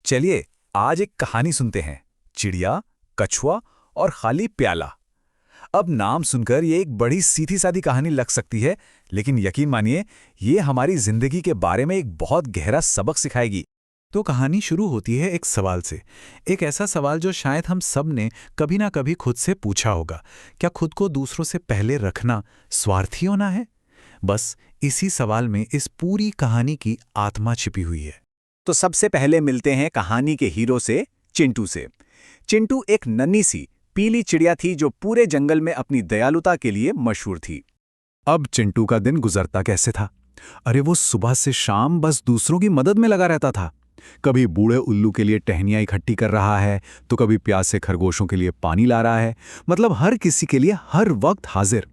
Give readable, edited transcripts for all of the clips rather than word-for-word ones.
चलिए आज एक कहानी सुनते हैं। चिड़िया, कछुआ और खाली प्याला। अब नाम सुनकर ये एक बड़ी सीधी सादी कहानी लग सकती है, लेकिन यकीन मानिए ये हमारी जिंदगी के बारे में एक बहुत गहरा सबक सिखाएगी। तो कहानी शुरू होती है एक सवाल से। एक ऐसा सवाल जो शायद हम सब ने कभी ना कभी खुद से पूछा होगा। क्या खुद को दूसरों से पहले रखना स्वार्थी होना है? बस इसी सवाल में इस पूरी कहानी की आत्मा छिपी हुई है। तो सबसे पहले मिलते हैं कहानी के हीरो से, चिंटू से। चिंटू एक नन्ही सी पीली चिड़िया थी जो पूरे जंगल में अपनी दयालुता के लिए मशहूर थी। अब चिंटू का दिन गुजरता कैसे था? अरे वो सुबह से शाम बस दूसरों की मदद में लगा रहता था। कभी बूढ़े उल्लू के लिए टहनियाँ इकट्ठी कर रहा है, तो कभी प्यासे खरगोशों के लिए पानी ला रहा है। मतलब हर किसी के लिए हर वक्त हाजिर।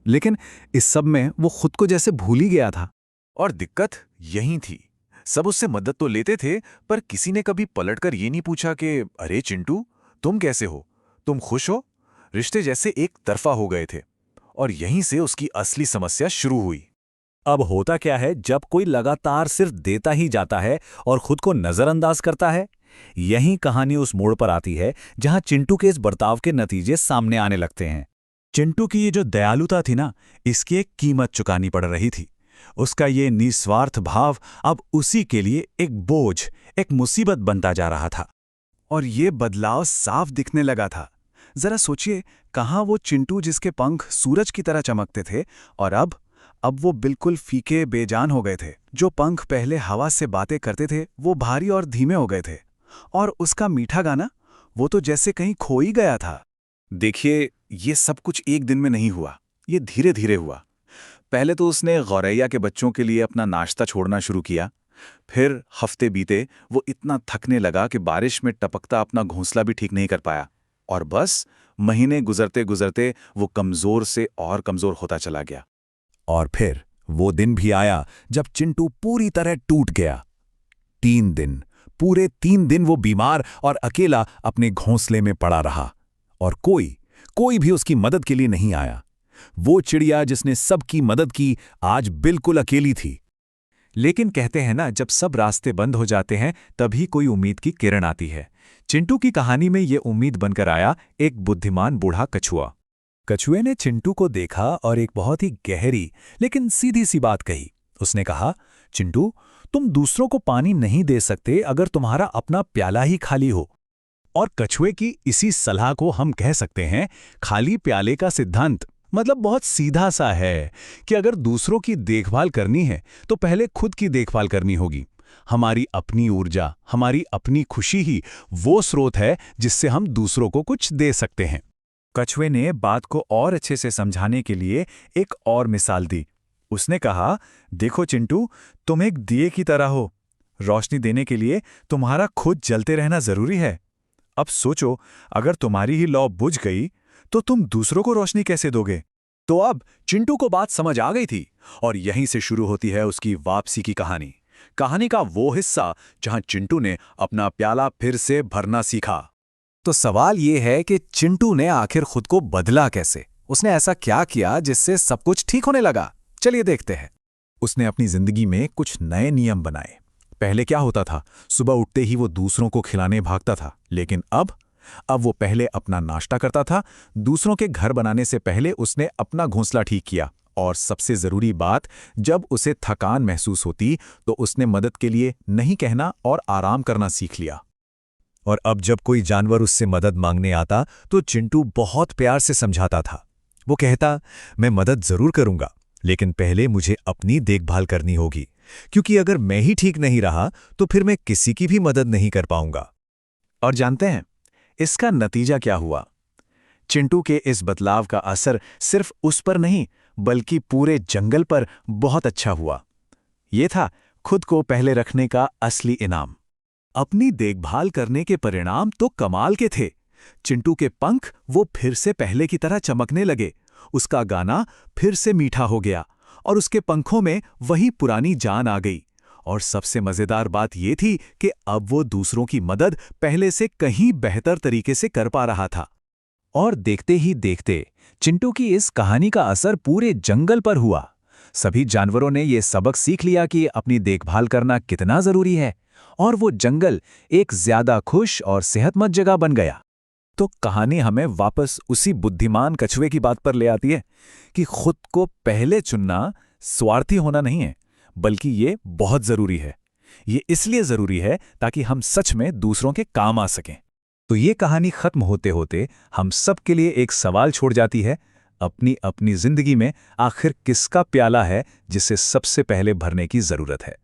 लेकिन इस सब में वो खुद को जैसे भूल ही गया था। और दिक्कत यहीं थी। सब उससे मदद तो लेते थे, पर किसी ने कभी पलटकर ये नहीं पूछा कि अरे चिंटू, तुम कैसे हो? तुम खुश हो? रिश्ते जैसे एक तरफा हो गए थे। और यहीं से उसकी असली समस्या शुरू हुई। अब होता क्या है जब कोई लगातार सिर्फ देता ही जाता है और खुद को नजरअंदाज करता है? यही कहानी उस मोड़ पर आती है जहां चिंटू के इस बर्ताव के नतीजे सामने आने लगते हैं। चिंटू की ये जो दयालुता थी ना, इसकी एक कीमत चुकानी पड़ रही थी। उसका ये निस्वार्थ भाव अब उसी के लिए एक बोझ, एक मुसीबत बनता जा रहा था। और ये बदलाव साफ दिखने लगा था। जरा सोचिए, कहाँ वो चिंटू जिसके पंख सूरज की तरह चमकते थे, और अब वो बिल्कुल फीके बेजान हो गए थे। जो पंख पहले हवा से बातें करते थे वो भारी और धीमे हो गए थे। और उसका मीठा गाना, वो तो जैसे कहीं खो ही गया था। देखिए, ये सब कुछ एक दिन में नहीं हुआ, ये धीरे धीरे हुआ। पहले तो उसने गौरैया के बच्चों के लिए अपना नाश्ता छोड़ना शुरू किया। फिर हफ्ते बीते, वो इतना थकने लगा कि बारिश में टपकता अपना घोंसला भी ठीक नहीं कर पाया। और बस महीने गुजरते गुजरते वो कमजोर से और कमजोर होता चला गया। और फिर वो दिन भी आया जब चिंटू पूरी तरह टूट गया। 3 दिन, पूरे 3 दिन वो बीमार और अकेला अपने घोंसले में पड़ा रहा। और कोई भी उसकी मदद के लिए नहीं आया। वो चिड़िया जिसने सबकी मदद की, आज बिल्कुल अकेली थी। लेकिन कहते हैं ना, जब सब रास्ते बंद हो जाते हैं तभी कोई उम्मीद की किरण आती है। चिंटू की कहानी में ये उम्मीद बनकर आया एक बुद्धिमान बूढ़ा कछुआ। कछुए ने चिंटू को देखा और एक बहुत ही गहरी लेकिन सीधी सी बात कही। उसने कहा, चिंटू, तुम दूसरों को पानी नहीं दे सकते अगर तुम्हारा अपना प्याला ही खाली हो। और कछुए की इसी सलाह को हम कह सकते हैं खाली प्याले का सिद्धांत। मतलब बहुत सीधा सा है कि अगर दूसरों की देखभाल करनी है तो पहले खुद की देखभाल करनी होगी। हमारी अपनी ऊर्जा, हमारी अपनी खुशी ही वो स्रोत है जिससे हम दूसरों को कुछ दे सकते हैं। कछुए ने बात को और अच्छे से समझाने के लिए एक और मिसाल दी। उसने कहा, देखो चिंटू, तुम एक दिए की तरह हो। रोशनी देने के लिए तुम्हारा खुद जलते रहना जरूरी है। अब सोचो, अगर तुम्हारी ही लौ बुझ गई तो तुम दूसरों को रोशनी कैसे दोगे? तो अब चिंटू को बात समझ आ गई थी, और यहीं से शुरू होती है उसकी वापसी की कहानी। कहानी का वो हिस्सा जहां चिंटू ने अपना प्याला फिर से भरना सीखा। तो सवाल ये है कि चिंटू ने आखिर खुद को बदला कैसे? उसने ऐसा क्या किया जिससे सब कुछ ठीक होने लगा? चलिए देखते हैं। उसने अपनी जिंदगी में कुछ नए नियम बनाए। पहले क्या होता था, सुबह उठते ही वो दूसरों को खिलाने भागता था। लेकिन अब वो पहले अपना नाश्ता करता था। दूसरों के घर बनाने से पहले उसने अपना घोंसला ठीक किया। और सबसे जरूरी बात, जब उसे थकान महसूस होती तो उसने मदद के लिए नहीं कहना और आराम करना सीख लिया। और अब जब कोई जानवर उससे मदद मांगने आता तो चिंटू बहुत प्यार से समझाता था। वो कहता, मैं मदद जरूर करूंगा, लेकिन पहले मुझे अपनी देखभाल करनी होगी, क्योंकि अगर मैं ही ठीक नहीं रहा तो फिर मैं किसी की भी मदद नहीं कर पाऊंगा। और जानते हैं इसका नतीजा क्या हुआ? चिंटू के इस बदलाव का असर सिर्फ उस पर नहीं बल्कि पूरे जंगल पर बहुत अच्छा हुआ। ये था खुद को पहले रखने का असली इनाम। अपनी देखभाल करने के परिणाम तो कमाल के थे। चिंटू के पंख वो फिर से पहले की तरह चमकने लगे। उसका गाना फिर से मीठा हो गया और उसके पंखों में वही पुरानी जान आ गई। और सबसे मजेदार बात ये थी कि अब वो दूसरों की मदद पहले से कहीं बेहतर तरीके से कर पा रहा था। और देखते ही देखते चिंटू की इस कहानी का असर पूरे जंगल पर हुआ। सभी जानवरों ने ये सबक सीख लिया कि अपनी देखभाल करना कितना जरूरी है और वो जंगल एक ज्यादा खुश और सेहतमंद जगह बन गया। तो कहानी हमें वापस उसी बुद्धिमान कछुए की बात पर ले आती है कि खुद को पहले चुनना स्वार्थी होना नहीं है, बल्कि ये बहुत जरूरी है। ये इसलिए जरूरी है ताकि हम सच में दूसरों के काम आ सकें। तो ये कहानी खत्म होते होते हम सब के लिए एक सवाल छोड़ जाती है, अपनी अपनी जिंदगी में आखिर किसका प्याला है जिसे सबसे पहले भरने की जरूरत है।